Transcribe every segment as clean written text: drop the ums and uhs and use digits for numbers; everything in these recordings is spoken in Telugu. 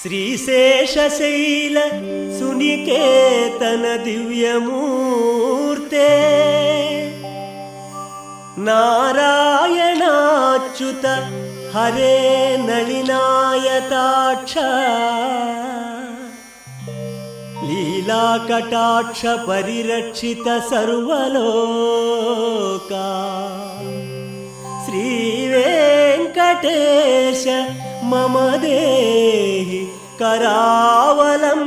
శ్రీశేషశైల సునికేతన దివ్యమూర్తే నారాయణాచ్యుత హరే నళినాయతాక్ష లీలాకటాక్ష పరిరక్షిత సర్వలోకా శ్రీ వెంకటేశ మమ దేహి కరావలంబం.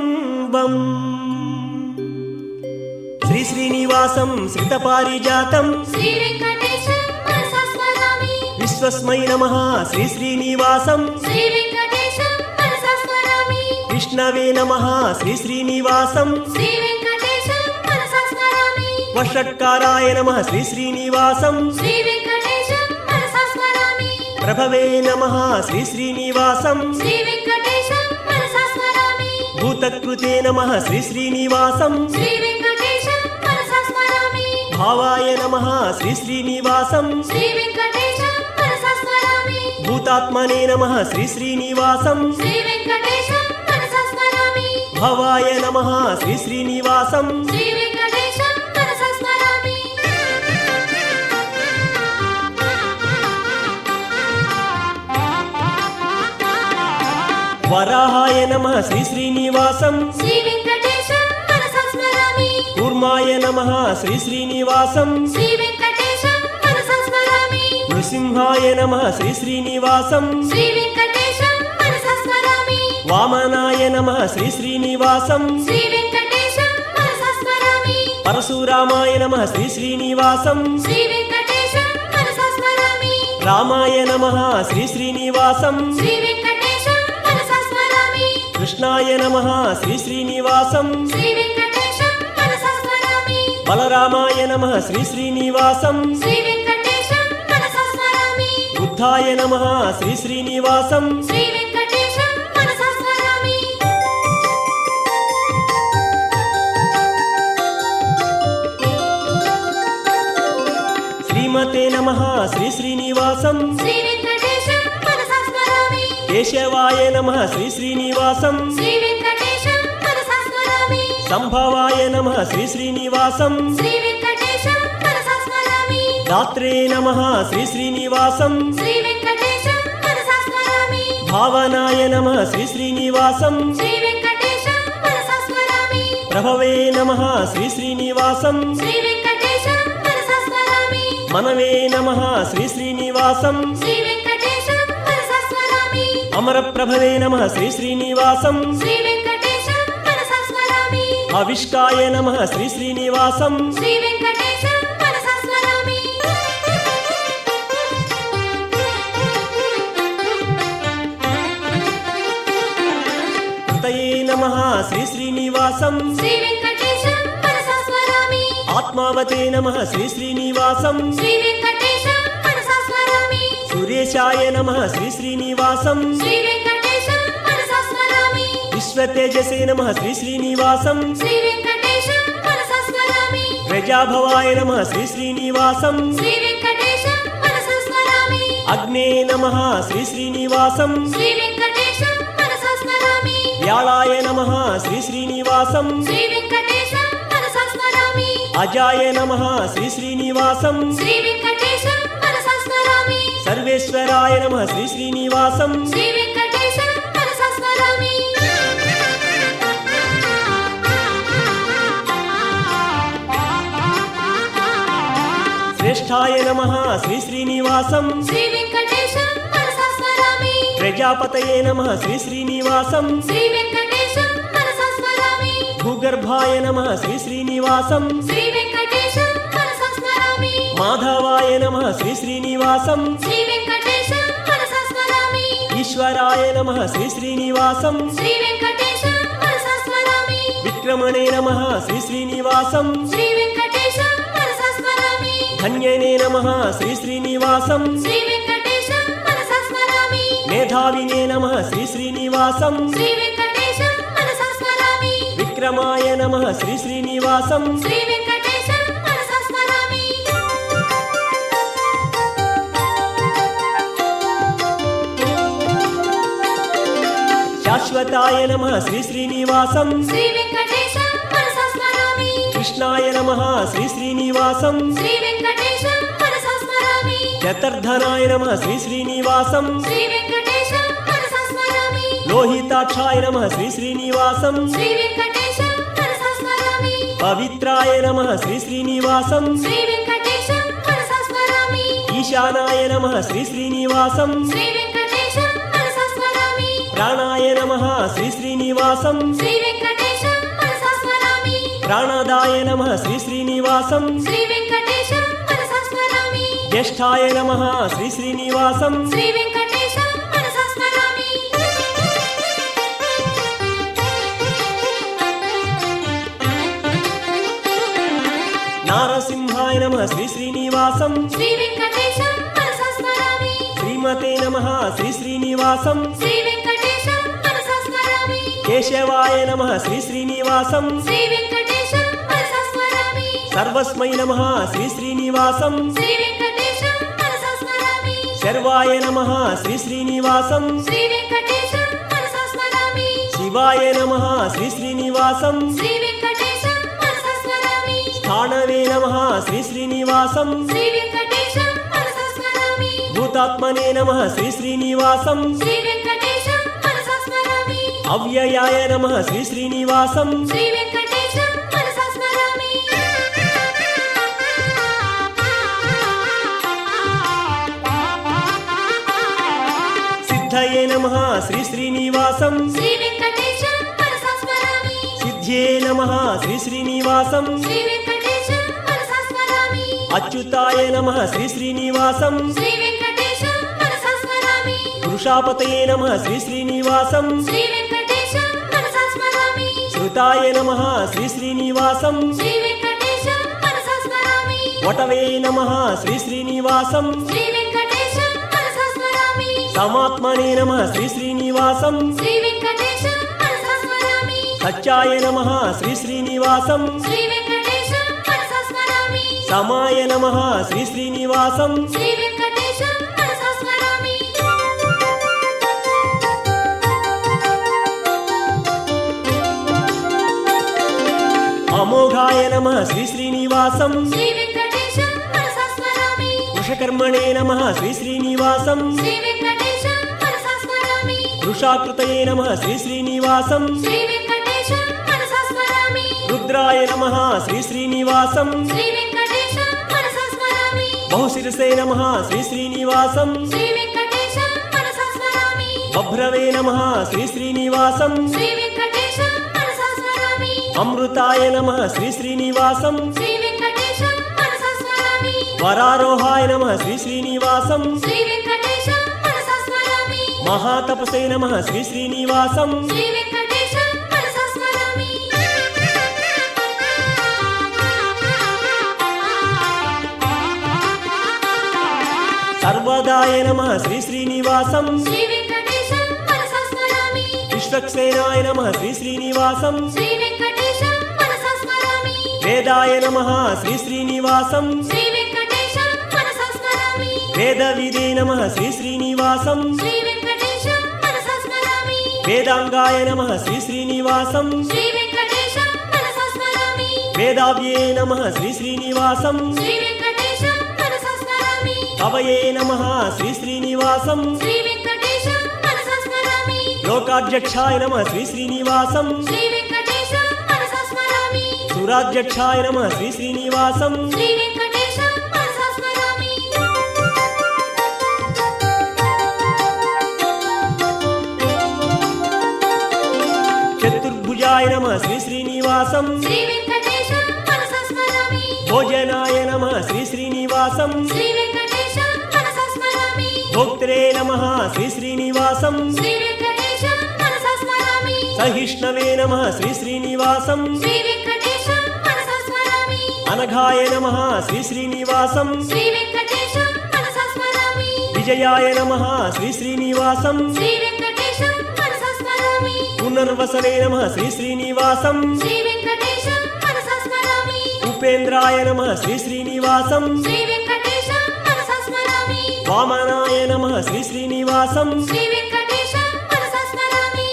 శ్రీ శ్రీనివాసం శ్రితపారిజాతం శ్రీ వెంకటేశం మనసా స్మరామి. విశ్వస్మై నమః శ్రీ శ్రీనివాసం శ్రీ వెంకటేశం మనసా స్మరామి. విష్ణవే నమః శ్రీ శ్రీనివాసం శ్రీ వెంకటేశం మనసా స్మరామి. వషట్కారాయ నమః శ్రీ శ్రీనివాసం శ్రీ వెంకటేశం మనసా స్మరామి. ప్రభవే నమః శ్రీ శ్రీనివాసం శ్రీ వెంకటేశం మనసా స్మరామి. భూతకృతే నమః శ్రీ శ్రీనివాసం శ్రీ వెంకటేశం మనసా స్మరామి. భావాయ నమః శ్రీ శ్రీనివాసం శ్రీ వెంకటేశం మనసా స్మరామి. భూతాత్మనే నమః శ్రీ శ్రీనివాసం శ్రీ వెంకటేశం మనసా స్మరామి. భవాయ నమః శ్రీ శ్రీనివాసం శ్రీ వెంకటేశం మనసా స్మరామి. వరాహాయ నమః శ్రీ శ్రీనివాసం శ్రీ వెంకటేశం మనసా స్మరామి. కూర్మాయ నమః శ్రీ శ్రీనివాసం శ్రీ వెంకటేశం మనసా స్మరామి. నృసింహాయ నమః శ్రీ శ్రీనివాసం శ్రీ వెంకటేశం మనసా స్మరామి. వామనాయ నమః శ్రీ శ్రీనివాసం శ్రీ వెంకటేశం మనసా స్మరామి. పరశురామాయ నమః శ్రీ శ్రీనివాసం శ్రీ వెంకటేశం మనసా స్మరామి. రామాయ నమః శ్రీ శ్రీనివాసం శ్రీ వెంకటేశం మనసా స్మరామి. కృష్ణాయ నమః శ్రీ శ్రీనివాసం శ్రీ వెంకటేశం మనసా స్మరామి. బలరామాయ నమః శ్రీ శ్రీనివాసం శ్రీ వెంకటేశం మనసా స్మరామి. బుద్ధాయ నమః శ్రీ శ్రీనివాసం శ్రీ వెంకటేశం మనసా స్మరామి. శ్రీమతే నమః శ్రీ శ్రీనివాసం శ్రీ వెంకటేశం మనసా స్మరామి. కేశవాయ నమః శ్రీ శ్రీనివాసం శ్రీ వెంకటేశం మనసా స్మరామి. సంభవాయ నమః శ్రీ శ్రీనివాసం శ్రీ వెంకటేశం మనసా స్మరామి. దాత్రే నమః శ్రీ శ్రీనివాసం శ్రీ వెంకటేశం మనసా స్మరామి. భావనాయ నమః శ్రీ శ్రీనివాసం శ్రీ వెంకటేశం మనసా స్మరామి. ప్రభవే నమః శ్రీ శ్రీనివాసం శ్రీ వెంకటేశం మనసా స్మరామి. మనవే నమః శ్రీ శ్రీనివాసం శ్రీ వెంకటేశం మనసా స్మరామి. అమరప్రభవే నమః శ్రీ శ్రీనివాసం శ్రీ వెంకటేశం మనసా స్మరామి. అవిష్కాయ నమః శ్రీ శ్రీనివాసం శ్రీ వెంకటేశం మనసా స్మరామి. కృతయే నమః శ్రీ శ్రీనివాసం శ్రీ వెంకటేశం మనసా స్మరామి. ఆత్మావతే నమః శ్రీ శ్రీనివాసం శ్రీ వెంకటేశం మనసా స్మరామి. సురేశాయ నమః శ్రీ శ్రీనివాసం శ్రీ వెంకటేశం మనసా స్మరామి. విశ్వతేజసే నమః శ్రీ శ్రీనివాసం శ్రీ వెంకటేశం మనసా స్మరామి. ప్రజాభవాయ నమః శ్రీ శ్రీనివాసం శ్రీ వెంకటేశం మనసా స్మరామి. అగ్నే నమః శ్రీ శ్రీనివాసం శ్రీ వెంకటేశం మనసా స్మరామి. వ్యాళాయ నమః శ్రీ శ్రీనివాసం శ్రీ వెంకటేశం మనసా స్మరామి. అజాయ నమః శ్రీ శ్రీనివాసం శ్రీ వెంకటేశం మనసా స్మరామి. సర్వేశ్వరాయ నమః శ్రీ శ్రీనివాసం శ్రీ వెంకటేశం మనసా స్మరామి. శ్రేష్ఠాయ నమః శ్రీ శ్రీనివాసం శ్రీ వెంకటేశం మనసా స్మరామి. ప్రజాపతయే నమః శ్రీ శ్రీనివాసం శ్రీ వెంకటేశం మనసా స్మరామి. భూగర్భాయ నమః శ్రీ శ్రీనివాసం శ్రీ వెంకటేశం మనసా స్మరామి. మాధవాయ నమః శ్రీ శ్రీనివాసం శ్రీ వెంకటేశం మనసా స్మరామి. ఈశ్వరాయ నమః శ్రీ శ్రీనివాసం శ్రీ వెంకటేశం మనసా స్మరామి. విక్రమణే నమః శ్రీ శ్రీనివాసం శ్రీ వెంకటేశం మనసా స్మరామి. ధన్యనే నమః శ్రీ శ్రీనివాసం శ్రీ వెంకటేశం మనసా స్మరామి. మేధావినే నమః శ్రీ శ్రీనివాసం శ్రీ వెంకటేశం మనసా స్మరామి. విక్రమాయ నమః శ్రీ శ్రీనివాసం శ్రీ వెంకటేశం మనసా స్మరామి. శాశ్వతాయ నమః శ్రీ శ్రీనివాసం శ్రీ వెంకటేశం మనసా స్మరామి కృష్ణాయ నమః శ్రీ శ్రీనివాసం శ్రీ వెంకటేశం మనసా స్మరామి చతుర్ధనాయ నమః శ్రీ శ్రీనివాసం శ్రీ వెంకటేశం మనసా స్మరామి లోహితాక్షాయ నమః శ్రీ శ్రీనివాసం శ్రీ వెంకటేశం మనసా స్మరామి పవిత్రాయ నమః శ్రీ శ్రీనివాసం శ్రీ వెంకటేశం మనసా స్మరామి ఈశానాయ నమః శ్రీ శ్రీనివాసం శ్రీ వెంకటేశం మనసా స్మరామి ప్రాణాయ నమః శ్రీ శ్రీనివాసం శ్రీ వెంకటేశం మనసా స్మరామి ప్రాణదాయ నమః శ్రీ శ్రీనివాసం శ్రీ వెంకటేశం మనసా స్మరామి జ్యేష్ఠాయ నమః శ్రీ శ్రీనివాసం శ్రీ వెంకటేశం మనసా స్మరామి నారసింహాయ నమః శ్రీ శ్రీనివాసం శ్రీ వెంకటేశం మనసా స్మరామి శ్రీమతే నమః శ్రీ శ్రీనివాసం శ్రీ వెంకటేశం మనసా స్మరామి కేశవాయ నమః శ్రీ శ్రీనివాసం శ్రీ వెంకటేశం మనసా స్మరామి సర్వస్మై నమః శ్రీ శ్రీనివాసం శ్రీ వెంకటేశం మనసా స్మరామి శర్వాయ నమః శ్రీ శ్రీనివాసం శ్రీ వెంకటేశం మనసా స్మరామి శివాయ నమః శ్రీ శ్రీనివాసం శ్రీ వెంకటేశం మనసా స్మరామి స్థాణవే నమః శ్రీ శ్రీనివాసం శ్రీ వెంకటేశం మనసా స్మరామి భూతాత్మనే నమః శ్రీ శ్రీనివాసం శ్రీ వెంకటేశం మనసా స్మరామి అవ్యయాయ నమః శ్రీ శ్రీనివాసం శ్రీ వెంకటేశం మనసా స్మరామి సిద్ధయే నమః శ్రీ శ్రీనివాసం శ్రీ వెంకటేశం మనసా స్మరామి సిద్ధ్యే నమః శ్రీ శ్రీనివాసం శ్రీ వెంకటేశం మనసా స్మరామి అచ్యుతాయ నమః శ్రీ శ్రీనివాసం శ్రీ వెంకటేశం మనసా స్మరామి పురుషాపతయే నమః శ్రీ శ్రీనివాసం శ్రీ వెంకటేశం మనసా స్మరామి శృతాయ నమః శ్రీ శ్రీనివాసం శ్రీ వెంకటేశం మనసా స్మరామి వటవే నమః శ్రీ శ్రీనివాసం శ్రీ వెంకటేశం మనసా స్మరామి సమాత్మనే నమః శ్రీ శ్రీనివాసం శ్రీ వెంకటేశం మనసా స్మరామి సత్యాయ నమః శ్రీ శ్రీనివాసం శ్రీ వెంకటేశం మనసా స్మరామి సమాయ నమః శ్రీ శ్రీనివాసం శ్రీ వెంకటేశం మనసా స్మరామి అమోఘాయ నమః శ్రీ శ్రీనివాసం శ్రీ వెంకటేశం మనసా స్మరామి వృషకర్మణే నమః శ్రీ శ్రీనివాసం శ్రీ వెంకటేశం మనసా స్మరామి వృషాకృతయే నమః శ్రీ శ్రీనివాసం శ్రీ వెంకటేశం మనసా స్మరామి రుద్రాయ నమః శ్రీ శ్రీనివాసం శ్రీ వెంకటేశం మనసా స్మరామి బహుశిరసే నమః శ్రీ శ్రీనివాసం శ్రీ వెంకటేశం మనసా స్మరామి బభ్రవే నమః శ్రీ శ్రీనివాసం శ్రీ వెంకటేశం మనసా స్మరామి అమృతాయ నమః శ్రీ శ్రీనివాసం శ్రీ వెంకటేశం మనసా స్మరామి వరారోహాయ నమః శ్రీ శ్రీనివాసం శ్రీ వెంకటేశం మనసా స్మరామి మహాతపసే నమః శ్రీ శ్రీనివాసం శ్రీ వెంకటేశం మనసా స్మరామి సర్వదాయ నమః శ్రీ శ్రీనివాసం శ్రీ వెంకటేశం మనసా స్మరామి విశ్వక్సేనాయ నమః శ్రీ శ్రీనివాసం శ్రీ వెంకటేశం మనసా స్మరామి వేదాయ నమః శ్రీ శ్రీనివాసం శ్రీ వెంకటేశం మనసా స్మరామి వేదవిదే నమః శ్రీ శ్రీనివాసం శ్రీ వెంకటేశం మనసా స్మరామి వేదాంగాయ నమః శ్రీ శ్రీనివాసం శ్రీ వెంకటేశం మనసా స్మరామి వేదావ్యే నమః శ్రీ శ్రీనివాసం శ్రీ వెంకటేశం మనసా స్మరామి కవయే నమః శ్రీ శ్రీనివాసం శ్రీ వెంకటేశం మనసా స్మరామి లోకాధ్యక్షాయ నమః శ్రీ శ్రీనివాసం శ్రీ వెంకటేశం మనసా స్మరామి సురాధ్యక్షాయ నమః శ్రీ శ్రీనివాసం శ్రీ వెంకటేశం మనసా స్మరామి చతుర్భుజాయ నమః శ్రీ శ్రీనివాసం శ్రీ వెంకటేశం మనసా స్మరామి భోజనాయ నమః శ్రీ శ్రీనివాసం శ్రీ వెంకటేశం మనసా స్మరామి భోక్త్రే నమః శ్రీ శ్రీనివాసం శ్రీ వెంకటేశం మనసా స్మరామి సహిష్ణవే నమః శ్రీ శ్రీనివాసం శ్రీ వెంకటేశం మనసా స్మరామి అనఘాయ నమః శ్రీ శ్రీనివాసం శ్రీ వెంకటేశం మనసా స్మరామి విజయాయ నమః శ్రీ శ్రీనివాసం శ్రీ వెంకటేశం మనసా స్మరామి పునర్వసనే నమః శ్రీ శ్రీనివాసం శ్రీ వెంకటేశం మనసా స్మరామి ఉపేంద్రాయ నమః శ్రీ శ్రీనివాసం శ్రీ వెంకటేశం మనసా స్మరామి వామనాయ నమః శ్రీ శ్రీనివాసం శ్రీ వెంకటేశం మనసా స్మరామి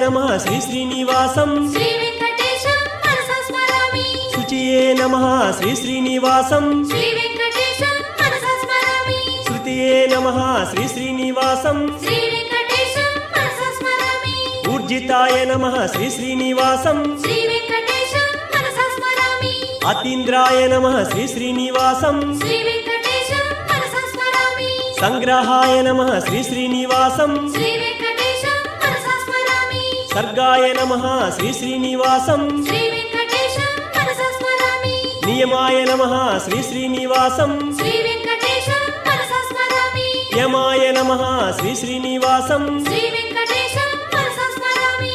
నమః శ్రీ శ్రీనివాసం శ్రీ వెంకటేశం మనసా స్మరామి శుచియే నమః శ్రీ శ్రీనివాసం శ్రీ వెంకటేశం మనసా స్మరామి శృతియే నమః శ్రీ శ్రీనివాసం శ్రీ వెంకటేశం మనసా స్మరామి ఊర్జితాయ నమః శ్రీ శ్రీనివాసం శ్రీ వెంకటేశం మనసా స్మరామి అతీంద్రాయ నమః శ్రీ శ్రీనివాసం శ్రీ వెంకటేశం మనసా స్మరామి సంగ్రహాయ నమః శ్రీ శ్రీనివాసం శ్రీ వెంకటేశం మనసా స్మరామి సర్గాయ నమః శ్రీ శ్రీనివాసం శ్రీ వెంకటేశం మనసా స్మరామి నియమాయ నమః శ్రీ శ్రీనివాసం శ్రీ వెంకటేశం మనసా స్మరామి యమాయ నమః శ్రీ శ్రీనివాసం శ్రీ వెంకటేశం మనసా స్మరామి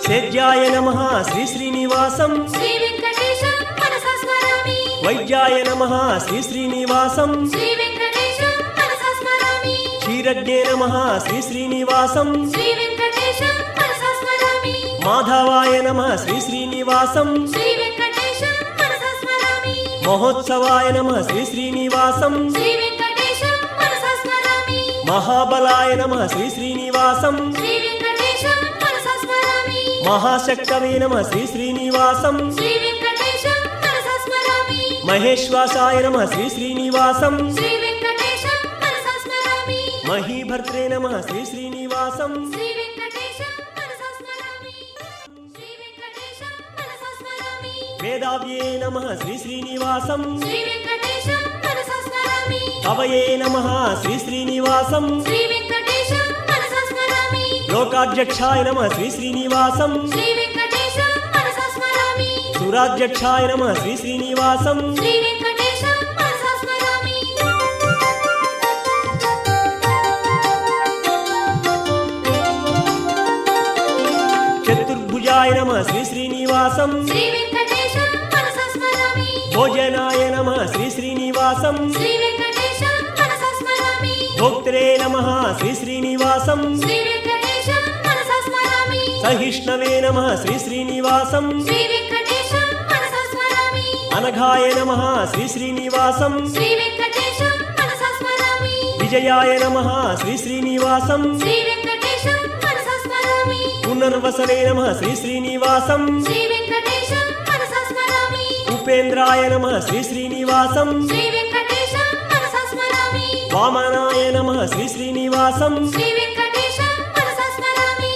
సేద్యాయ నమః శ్రీ శ్రీనివాసం శ్రీ వెంకటేశం మనసా స్మరామి వైద్యాయ నమః శ్రీ శ్రీనివాసం శ్రీ వెంకటేశం మనసా స్మరామి క్షీరజ్ఞే నమః శ్రీ శ్రీనివాసం శ్రీ వెంకటేశం మనసా స్మరామి మాధవాయ నమః శ్రీ శ్రీనివాసం శ్రీ వెంకటేశం మనసా స్మరామి మహోత్సవాయ నమః శ్రీ శ్రీనివాసం శ్రీ వెంకటేశం మనసా స్మరామి మహాబలాయ నమః శ్రీ శ్రీనివాసం శ్రీ వెంకటేశం మనసా స్మరామి మహాశక్తవే నమః శ్రీ శ్రీనివాసం శ్రీ వెంకటేశం మనసా స్మరామి మహేశ్వాసాయ నమః శ్రీ శ్రీనివాసం శ్రీ వెంకటేశం మనసా స్మరామి మహీభర్త్రే నమః శ్రీ శ్రీనివాసం శ్రీ వెంకటేశం మనసా స్మరామి శ్రీ వెంకటేశం మనసా స్మరామి వేదావ్యే నమః శ్రీ శ్రీనివాసం శ్రీ వెంకటేశం మనసా స్మరామి కవయే నమః శ్రీ శ్రీనివాసం శ్రీ వెంకటేశం మనసా స్మరామి లోకాధ్యక్షాయ నమః శ్రీ శ్రీనివాసం శ్రీ వెంకటేశం మనసా స్మరామి సురాధ్యక్షాయ నమః శ్రీ శ్రీనివాసం శ్రీ వెంకటేశం మనసా స్మరామి చతుర్భుజాయ నమః శ్రీ శ్రీనివాసం శ్రీ వెంకటేశం మనసా స్మరామి భోజనాయ నమః శ్రీ శ్రీనివాసం శ్రీ వెంకటేశం మనసా స్మరామి భోక్త్రే నమః శ్రీ శ్రీనివాసం శ్రీ వెంకటేశం మనసా స్మరామి సహిష్ణవే నమః శ్రీ శ్రీనివాసం శ్రీ వెంకటేశం మనసా స్మరామి అనఘాయ నమః శ్రీ శ్రీనివాసం శ్రీ వెంకటేశం మనసా స్మరామి విజయాయ నమః శ్రీ శ్రీనివాసం శ్రీ వెంకటేశం మనసా స్మరామి పునర్వసనే నమః శ్రీ శ్రీనివాసం శ్రీ వెంకటేశం మనసా స్మరామి ఉపేంద్రాయ నమః శ్రీ శ్రీనివాసం శ్రీ వెంకటేశం మనసా స్మరామి వామనాయ నమః శ్రీ శ్రీనివాసం శ్రీ వెంకటేశం మనసా స్మరామి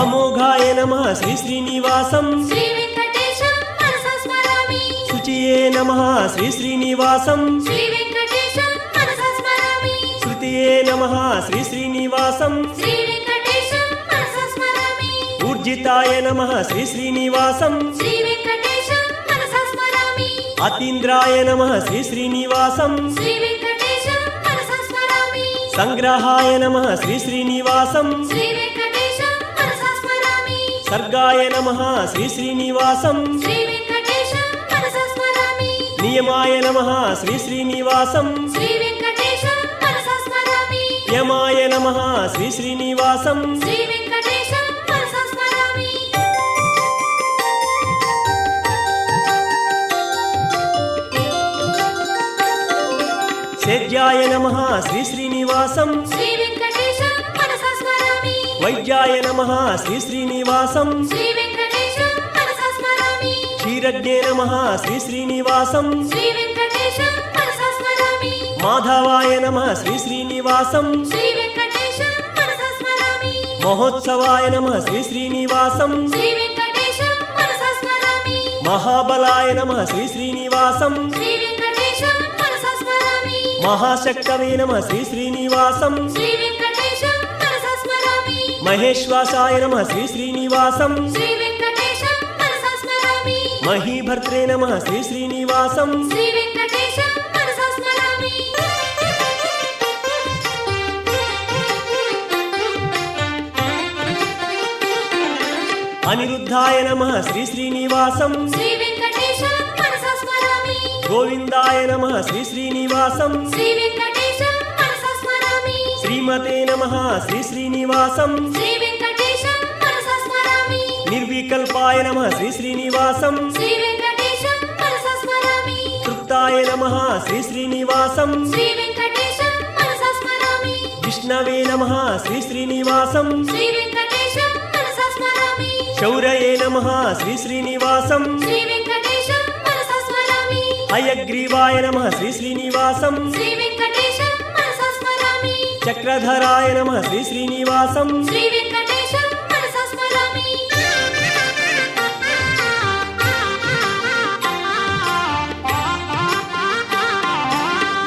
అమోఘాయ నమః శ్రీ శ్రీనివాసం శ్రీ వెంకటేశం మనసా స్మరామి శుచియే నమః శ్రీ శ్రీనివాసం శ్రీ వెంకటేశం మనసా స్మరామి శృతియే నమః శ్రీ శ్రీనివాసం శ్రీ వెంకటేశం మనసా స్మరామి ఊర్జితాయ నమః శ్రీ శ్రీనివాసం శ్రీ వెంకటేశం మనసా స్మరామి అతీంద్రాయ నమః శ్రీ శ్రీనివాసం శ్రీ వెంకటేశం మనసా స్మరామి సంగ్రహాయ నమః శ్రీ శ్రీనివాసం శ్రీ వెంకటేశం మనసా స్మరామి సర్గాయ నమః శ్రీ శ్రీనివాసం శ్రీ వెంకటేశం మనసా స్మరామి నియమాయ నమః శ్రీ శ్రీనివాసం శ్రీ వెంకటేశం మనసా స్మరామి యమాయ నమః శ్రీ శ్రీనివాసం శ్రీ వెంకటేశం మనసా స్మరామి సేద్యాయ నమః శ్రీ శ్రీనివాసం శ్రీ వెంకటేశం మనసా స్మరామి వైద్యాయ నమః శ్రీ శ్రీనివాసం శ్రీ వెంకటేశం మనసా స్మరామి క్షీరజ్ఞే నమః శ్రీ శ్రీనివాసం శ్రీ వెంకటేశం మనసా స్మరామి మాధవాయ నమః శ్రీ శ్రీనివాసం శ్రీ వెంకటేశం మనసా స్మరామి మహోత్సవాయ నమః శ్రీ శ్రీనివాసం శ్రీ వెంకటేశం మనసా స్మరామి మహాబలాయ నమః శ్రీ శ్రీనివాసం శ్రీ వెంకటేశం మనసా స్మరామి మహాశక్తవే నమః శ్రీ శ్రీనివాసం శ్రీ వెంకటేశం మనసా స్మరామి మహేశ్వాసాయ నమః శ్రీ శ్రీనివాసం శ్రీ వెంకటేశం మనసా స్మరామి మహీభర్త్రే నమః శ్రీ శ్రీనివాసం శ్రీ వెంకటేశం మనసా స్మరామి అనిరుద్ధాయ నమః శ్రీ శ్రీనివాసం శ్రీ వెంకటేశం మనసా స్మరామి గోవిందాయ నమః శ్రీ శ్రీనివాసం శ్రీ వెంకటేశం మనసా స్మరామి శ్రీమతే నమః శ్రీ శ్రీనివాసం శ్రీ వెంకటేశం మనసా స్మరామి నిర్వికల్పాయ నమః శ్రీ శ్రీనివాసం శ్రీ వెంకటేశం మనసా స్మరామి తృప్తాయ నమః శ్రీ శ్రీనివాసం శ్రీ వెంకటేశం మనసా స్మరామి విష్ణవే నమః శ్రీ శ్రీనివాసం శ్రీ వెంకటేశం మనసా స్మరామి శౌరయే నమః శ్రీ శ్రీనివాసం శ్రీ వెంకటేశం మనసా స్మరామి హయగ్రీవాయ నమః శ్రీ శ్రీనివాసం శ్రీ వెంకటేశం మనసా స్మరామి చక్రధరాయ నమః శ్రీ శ్రీనివాసం శ్రీ వెంకటేశం మనసా స్మరామి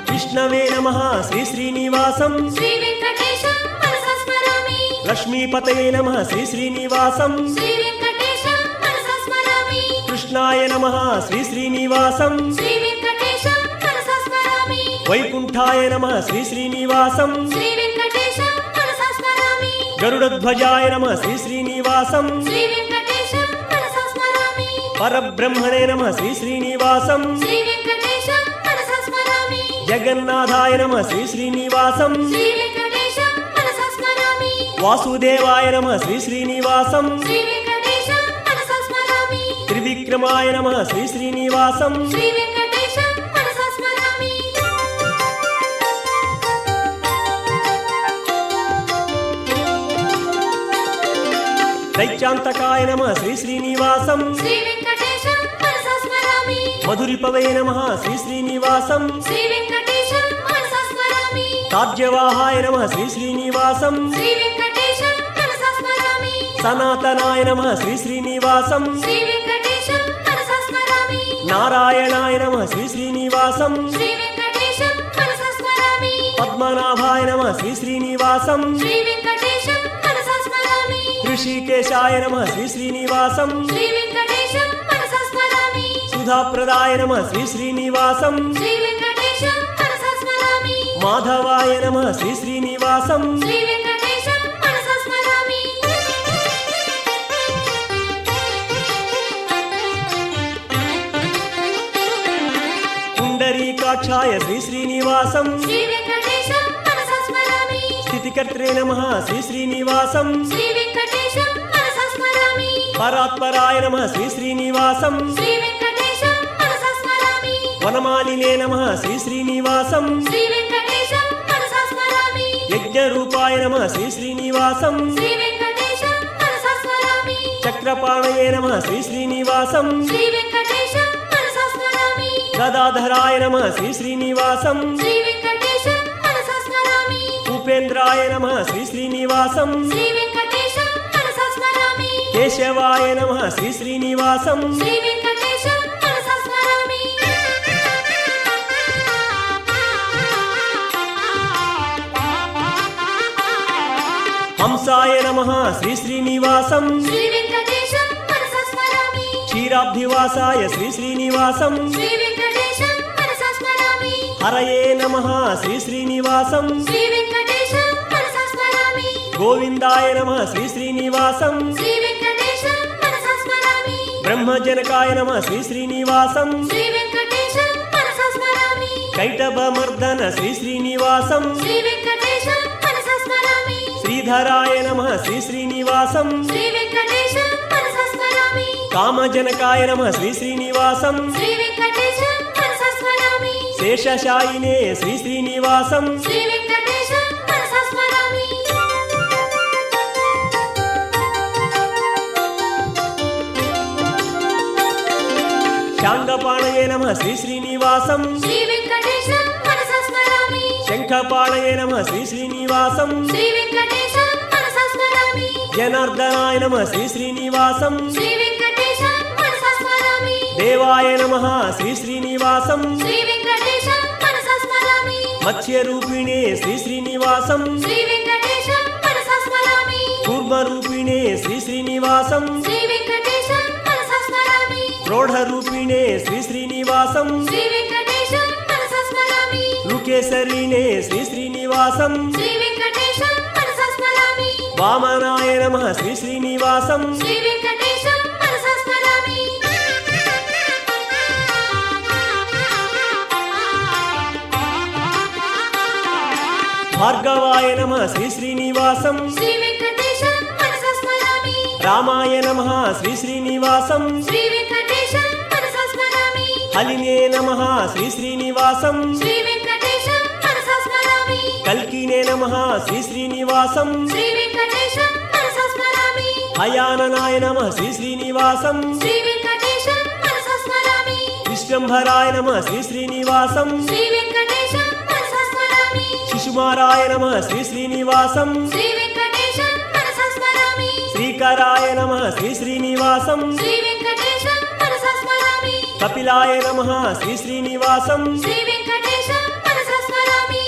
విష్ణవే నమః శ్రీ శ్రీనివాసం శ్రీ వెంకటేశం మనసా స్మరామి లక్ష్మీపతయే నమః శ్రీ శ్రీనివాసం శ్రీ వెంకటేశం మనసా స్మరామి కృష్ణాయ నమః శ్రీ శ్రీనివాసం శ్రీ వెంకటేశం మనసా స్మరామి వైకుంఠాయ నమః శ్రీ శ్రీనివాసం శ్రీ వెంకటేశం మనసా స్మరామి గరుడధ్వజాయ నమః శ్రీ శ్రీనివాసం శ్రీ వెంకటేశం మనసా స్మరామి పరబ్రహ్మణే నమః శ్రీ శ్రీనివాసం శ్రీ వెంకటేశం మనసా స్మరామి జగన్నాథాయ నమః శ్రీ శ్రీనివాసం శ్రీ వెంకటేశం మనసా స్మరామి వాసుదేవాయ నమః శ్రీ శ్రీనివాసం శ్రీ వెంకటేశం మనసా స్మరామి త్రివిక్రమాయ నమః శ్రీ శ్రీనివాసం శ్రీ వెంకటేశం మనసా స్మరామి దైత్యాంతకాయ నమః శ్రీ శ్రీనివాసం శ్రీ వెంకటేశం మనసా స్మరామి మధురిపవే నమః శ్రీ శ్రీనివాసం శ్రీ వెంకటేశం మనసా స్మరామి తాజ్యవాహాయ నమః శ్రీ శ్రీనివాసం శ్రీ వెంకటేశం మనసా స్మరామి సనాతనాయ నమః శ్రీ శ్రీనివాసం శ్రీ వెంకటేశం మనసా స్మరామి నారాయణాయ నమః శ్రీ శ్రీనివాసం శ్రీ వెంకటేశం మనసా స్మరామి పద్మనాభాయ నమః శ్రీ శ్రీనివాసం శ్రీ వెంకటేశం మనసా స్మరామి ఋషికేశాయ నమః శ్రీ శ్రీనివాసం శ్రీ వెంకటేశం మనసా స్మరామి సుధాప్రదాయ నమః శ్రీ శ్రీనివాసం శ్రీ వెంకటేశం మనసా స్మరామి మాధవాయ నమః శ్రీ శ్రీనివాసం శ్రీ వెంకటేశం మనసా స్మరామి పుండరీకాక్షాయ శ్రీ శ్రీనివాసం శ్రీ వెంకటేశం మనసా స్మరామి స్థితికర్త్రే నమః శ్రీ శ్రీనివాసం శ్రీ వెంకటేశం మనసా స్మరామి పరాత్పరాయ నమః శ్రీ శ్రీనివాసం శ్రీ వెంకటేశం మనసా స్మరామి వనమాలినే నమః శ్రీ శ్రీనివాసం శ్రీ వెంకటేశం మనసా స్మరామి యజ్ఞరూపాయ నమః శ్రీ శ్రీనివాసం శ్రీ వెంకటేశం మనసా స్మరామి చక్రపాణయే నమః శ్రీ శ్రీనివాసం శ్రీ వెంకటేశం మనసా స్మరామి గదాధరాయ నమః శ్రీ శ్రీనివాసం శ్రీ వెంకటేశం మనసా స్మరామి ఉపేంద్రాయ నమః శ్రీ శ్రీనివాసం శ్రీ వెంకటేశం మనసా స్మరామి కేశవాయ నమః శ్రీ శ్రీనివాసం శ్రీ వెంకటేశం మనసా స్మరామి హంసాయ నమః శ్రీ శ్రీనివాసం శ్రీ వెంకటేశం మనసా స్మరామి క్షీరాబ్ధివాసాయ శ్రీ శ్రీనివాసం శ్రీ వెంకటేశం మనసా స్మరామి హరయే నమః శ్రీ శ్రీనివాసం శ్రీ వెంకటేశం మనసా స్మరామి గోవిందాయ నమః శ్రీ శ్రీనివాసం శ్రీ వెంకటేశం మనసా స్మరామి బ్రహ్మజనకాయ నమః శ్రీ శ్రీనివాసం శ్రీ వెంకటేశం మనసా స్మరామి కైటభమర్దన శ్రీ శ్రీనివాసం శ్రీ వెంకటేశం మనసా స్మరామి శ్రీధరాయ నమః శ్రీ శ్రీనివాసం శ్రీ వెంకటేశం మనసా స్మరామి కామజనకాయ నమః శ్రీ శ్రీనివాసం శ్రీ వెంకటేశం మనసా స్మరామి శేషశాయినే శ్రీ శ్రీనివాసం శ్రీ వెంకటేశం మనసా స్మరామి శాంగపాణయే నమః శ్రీ శ్రీనివాసం శ్రీ వెంకటేశం మనసా స్మరామి శంఖపాణయే నమః శ్రీ శ్రీనివాసం శ్రీ వెంకటేశం మనసా స్మరామి జనార్దనాయ నమః శ్రీ శ్రీనివాసం శ్రీ వెంకటేశం మనసా స్మరామి దేవాయ నమః శ్రీ శ్రీనివాసం శ్రీ వెంకటేశం మనసా స్మరామి మత్స్యరూపిణే శ్రీ శ్రీనివాసం శ్రీ వెంకటేశం మనసా స్మరామి కూర్మరూపిణే శ్రీ శ్రీనివాసం శ్రీ వెంకటేశం మనసా స్మరామి ప్రౌఢరూపిణే శ్రీ శ్రీనివాసం శ్రీ వెంకటేశం మనసా స్మరామి రుకేశరీనే శ్రీ శ్రీనివాసం శ్రీ వెంకటేశం మనసా స్మరామి వామనాయ నమః శ్రీ శ్రీనివాసం శ్రీ వెంకటేశం మనసా స్మరామి భార్గవాయ నమః శ్రీ శ్రీనివాసం శ్రీ వెంకటేశం మనసా స్మరామి రామాయ నమః శ్రీ శ్రీనివాసం శ్రీ వెంకటేశం మనసా స్మరామి హలినే నమః శ్రీ శ్రీనివాసం శ్రీ వెంకటేశం మనసా స్మరామి కల్కినే నమః శ్రీ శ్రీనివాసం శ్రీ వెంకటేశం మనసా స్మరామి హయాననాయ నమః శ్రీ శ్రీనివాసం శ్రీ వెంకటేశం మనసా స్మరామి విశ్వంభరాయ నమః శ్రీ శ్రీనివాసం శ్రీ వెంకటేశం మనసా స్మరామి శిశుమారాయ నమః శ్రీ శ్రీనివాసం శ్రీ వెంకటేశం మనసా స్మరామి శ్రీకరాయ నమః శ్రీ శ్రీనివాసం శ్రీ వెంకటేశం మనసా స్మరామి కపిలాయ నమః శ్రీ శ్రీనివాసం శ్రీ వెంకటేశం మనసా స్మరామి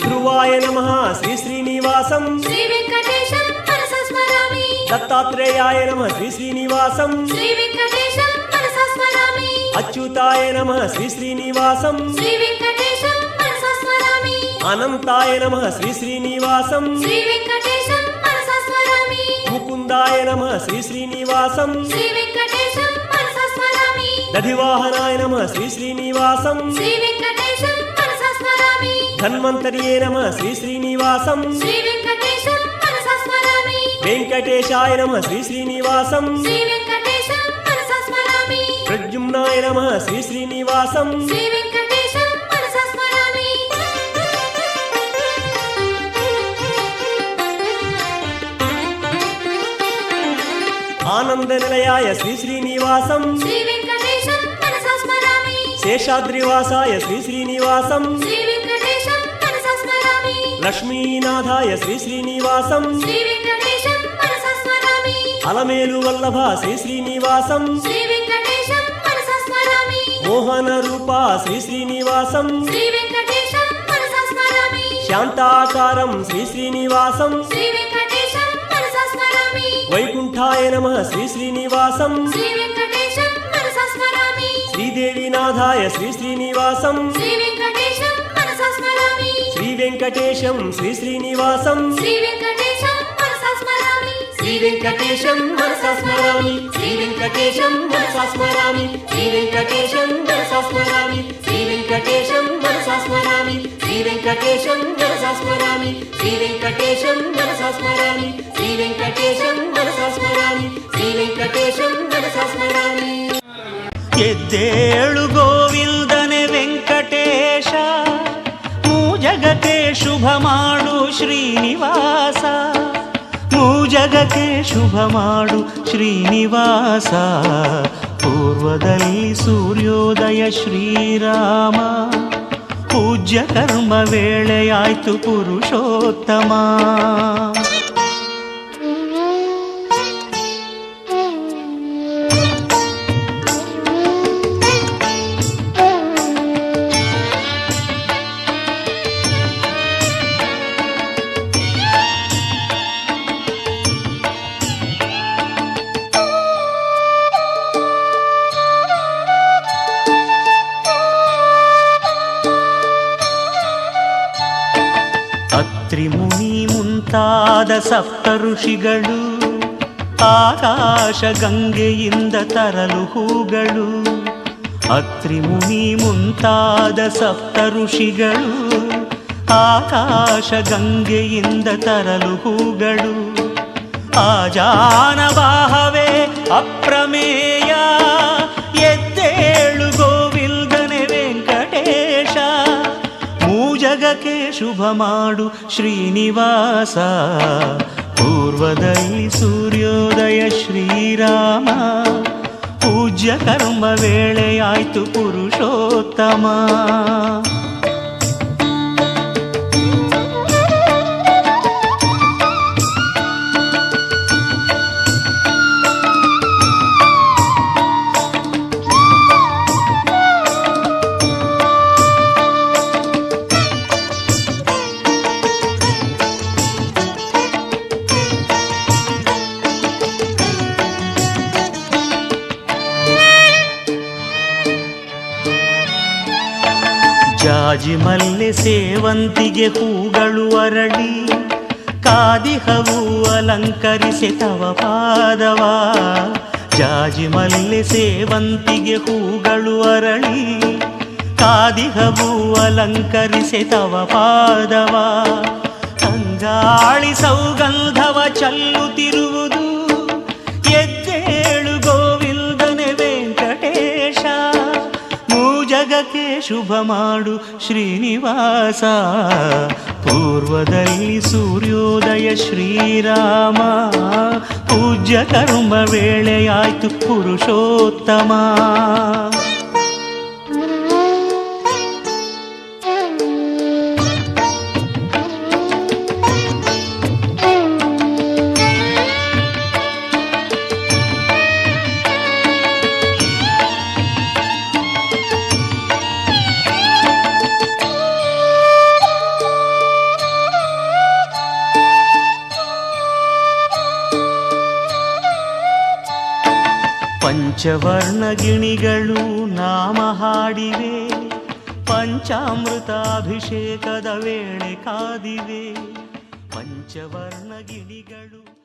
ధ్రువాయ నమః శ్రీ శ్రీనివాసం శ్రీ వెంకటేశం మనసా స్మరామి దత్తాత్రేయాయ నమః శ్రీ శ్రీనివాసం శ్రీ వెంకటేశం మనసా స్మరామి అచ్యుతాయ నమః శ్రీ శ్రీనివాసం శ్రీ వెంకటేశం మనసా స్మరామి అనంతాయ నమః శ్రీ శ్రీనివాసం శ్రీ వెంకటేశం మనసా స్మరామి ముకుందాయ నమః శ్రీ శ్రీనివాసం శ్రీ వెంకటేశం మనసా స్మరామి దధివాహనాయ నమః శ్రీ శ్రీనివాసం శ్రీ వెంకటేశం మనసా స్మరామి ధన్వంతరియే నమః శ్రీ శ్రీనివాసం శ్రీ వెంకటేశం మనసా స్మరామి వెంకటేశాయ నమః శ్రీ శ్రీనివాసం శ్రీ వెంకటేశం మనసా స్మరామి ప్రద్యుమ్నాయ నమః శ్రీ శ్రీనివాసం శ్రీ వెంకటేశం మనసా స్మరామి ఆనందనిలయాయ శ్రీ శ్రీనివాసం శ్రీ వెంకటేశం మనసా స్మరామి శేషాద్రివాసాయ శ్రీ శ్రీనివాసం శ్రీ వెంకటేశం మనసా స్మరామి లక్ష్మీనాథాయ శ్రీ శ్రీనివాసం శ్రీ వెంకటేశం మనసా స్మరామి అలమేలు వల్లభ శ్రీ శ్రీనివాసం శ్రీ వెంకటేశం మనసా స్మరామి మోహన రూప శ్రీ శ్రీనివాసం శ్రీ వెంకటేశం మనసా స్మరామి శాంతాకారం శ్రీ శ్రీనివాసం శ్రీ వెంకటేశం మనసా స్మరామి వైకుంఠాయ నమః శ్రీ శ్రీనివాసం శ్రీ వెంకటేశం మనసా స్మరామి శ్రీదేవినాథాయ శ్రీ శ్రీనివాసం శ్రీ వెంకటేశం మనసా స్మరామి శ్రీ వెంకటేశం శ్రీ శ్రీనివాసం శ్రీ వెంకటేశం మనసా స్మరామి శ్రీ వెంకటేశం మనసా స్మరామి శ్రీ వెంకటేశం మనసా స్మరామి శ్రీ వెంకటేశం మనసా స్మరామి శ్రీ వెంకటేశం మనసా స్మరామి శ్రీ వెంకటేశం మనసా స్మరామి శ్రీ వెంకటేశం మనసా స్మరామి శ్రీ వెంకటేశం మనసా స్మరామి శ్రీ వెంకటేశం మనసా స్మరామి ಎದ್ದೇಳು ಗೋವಿಂದನೆ ವೆಂಕಟೇಶ ಮೂಜಗಕ್ಕೆ ಶುಭ ಮಾಡು ಶ್ರೀನಿವಾಸ ಮೂಜಗಕ್ಕೆ ಶುಭ ಮಾಡು ಶ್ರೀನಿವಾಸ ಪೂರ್ವದಲ್ಲಿ ಸೂರ್ಯೋದಯ ಶ್ರೀರಾಮ ಪೂಜ್ಯ ಕರ್ಮ ವೇಳೆಯಾಯ್ತು ಪುರುಷೋತ್ತಮ ತ್ರಿಮುನಿ ಮುಂತಾದ ಸಪ್ತ ಋಷಿಗಳು ಆಕಾಶ ಗಂಗೆಯಿಂದ ತರಲು ಹೂಗಳು ಅತ್ರಿಮುನಿ ಮುಂತಾದ ಸಪ್ತ ಋಷಿಗಳು ಆಕಾಶ ಗಂಗೆಯಿಂದ ತರಲು ಹೂಗಳು ಆಜಾನವಾಹವೇ ಅಪ್ರಮೇಯ ಎದ್ದೇಳು ಗೋವಿಂದನೆ ವೆಂಕಟೇಶ ಮೂಜಗಕ್ಕೆ ಶುಭ ಮಾಡು ಶ್ರೀನಿವಾಸ ಪೂರ್ವದಲ್ಲಿ ಸೂರ್ಯೋದಯ ಶ್ರೀರಾಮ ಪೂಜ್ಯ ಕರ್ಮ ವೇಳೆಯಾಯ್ತು ಪುರುಷೋತ್ತಮ ಜಾಜಿ ಮಲ್ಲೆ ಸೇವಂತಿಗೆ ಹೂಗಳು ಅರಳಿ ಕಾದಿಹವು ಅಲಂಕರಿಸಿ ತವ ಪಾದವ ಜಾಜಿ ಮಲ್ಲೆ ಸೇವಂತಿಗೆ ಹೂಗಳು ಅರಳಿ ಕಾದಿಹವು ಅಲಂಕರಿಸೆ ತವ ಪಾದವ. ಅಂಗಾಳಿ ಸೌಗಂಧವ ಚಲ್ಲುತ್ತಿರುವುದು ಎದ್ದೇಳು ಗೋವಿಂದನೆ ವೆಂಕಟೇಶ. ಜಗಕ್ಕೆ ಶುಭ ಮಾಡು ಶ್ರೀನಿವಾಸ. ಪೂರ್ವದಲ್ಲಿ ಸೂರ್ಯೋದಯ ಶ್ರೀರಾಮ. ಪೂಜ್ಯ ಕರ್ಮ ವೇಳೆಯಾಯ್ತು ಪುರುಷೋತ್ತಮ. ಪಂಚವರ್ಣ ಗಿಣಿಗಳು ನಾಮ ಹಾಡಿವೆ, ಪಂಚಾಮೃತಾಭಿಷೇಕದ ವೇಳೆ ಕಾದಿವೆ. ಪಂಚವರ್ಣ ಗಿಣಿಗಳು